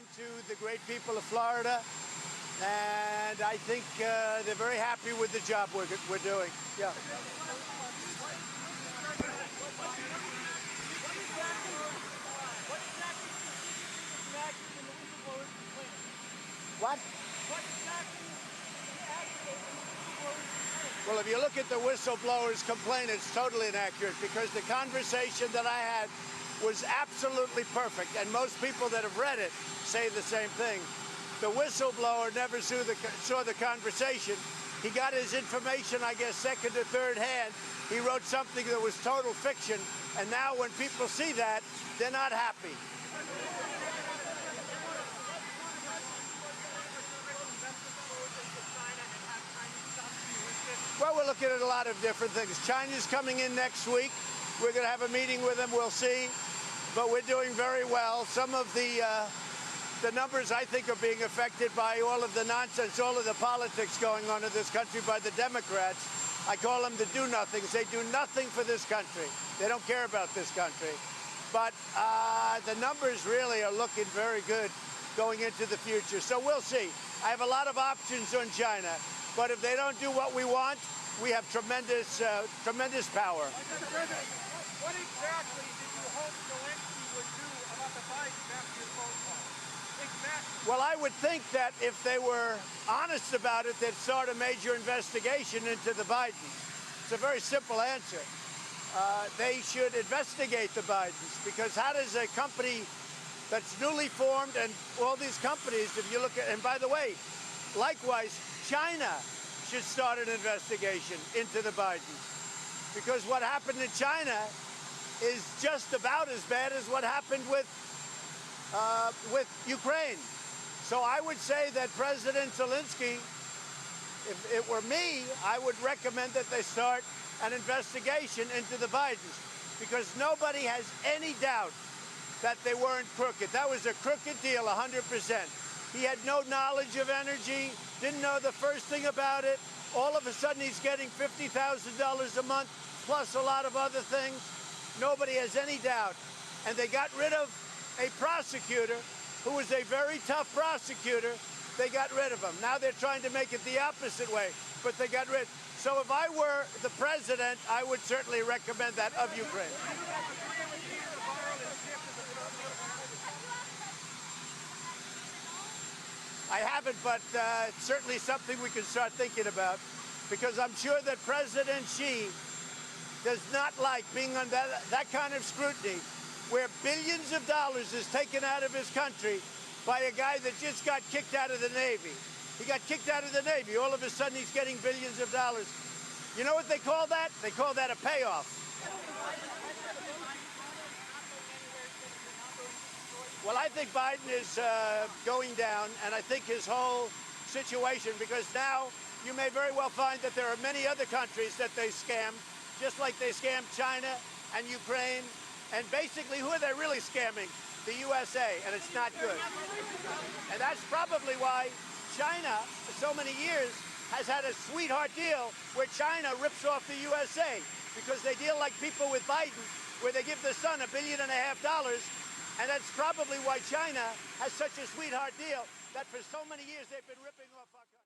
talking to the great people of Florida, and I think they're very happy with the job we're doing. Yeah. What? Well, if you look at the whistleblowers' complaint, it's totally inaccurate because the conversation that I had was absolutely perfect, and most people that have read it say the same thing. The whistleblower never saw the conversation. He got his information, I guess, second or third hand. He wrote something that was total fiction, and now when people see that, they're not happy. Well, we're looking at a lot of different things. China's coming in next week. We're going to have a meeting with them. We'll see. But we're doing very well. Some of the numbers, I think, are being affected by all of the nonsense, all of the politics going on in this country by the Democrats. I call them the do-nothings. They do nothing for this country. They don't care about this country. But the numbers really are looking very good going into the future. So we'll see. I have a lot of options on China. But if they don't do what we want, we have tremendous power. Mr. President, what exactly did you hope Zelensky would do about the Bidens after your phone call? Exactly. Well, I would think that if they were honest about it, they'd start a major investigation into the Bidens. It's a very simple answer. They should investigate the Bidens, because how does a company that's newly formed, and all these companies, if you look at, and by the way, likewise, China should start an investigation into the Bidens, because what happened in China is just about as bad as what happened with Ukraine. So I would say that President Zelensky, if it were me, I would recommend that they start an investigation into the Bidens, because nobody has any doubt that they weren't crooked. That was a crooked deal, 100%. He had no knowledge of energy, didn't know the first thing about it. All of a sudden, he's getting $50,000 a month, plus a lot of other things. Nobody has any doubt. And they got rid of a prosecutor who was a very tough prosecutor. They got rid of him. Now they're trying to make it the opposite way, but they got rid. So if I were the president, I would certainly recommend that of Ukraine. I haven't, but it's certainly something we can start thinking about, because I'm sure that President Xi does not like being under that kind of scrutiny, where billions of dollars is taken out of his country by a guy that just got kicked out of the Navy. He got kicked out of the Navy. All of a sudden, he's getting billions of dollars. You know what they call that? They call that a payoff. Well, I think Biden is going down, and I think his whole situation, because now you may very well find that there are many other countries that they scam, just like they scammed China and Ukraine. And basically, who are they really scamming? The USA, and it's not good. And that's probably why China, for so many years, has had a sweetheart deal where China rips off the USA, because they deal like people with Biden, where they give the son $1.5 billion. And that's probably why China has such a sweetheart deal that for so many years they've been ripping off our country.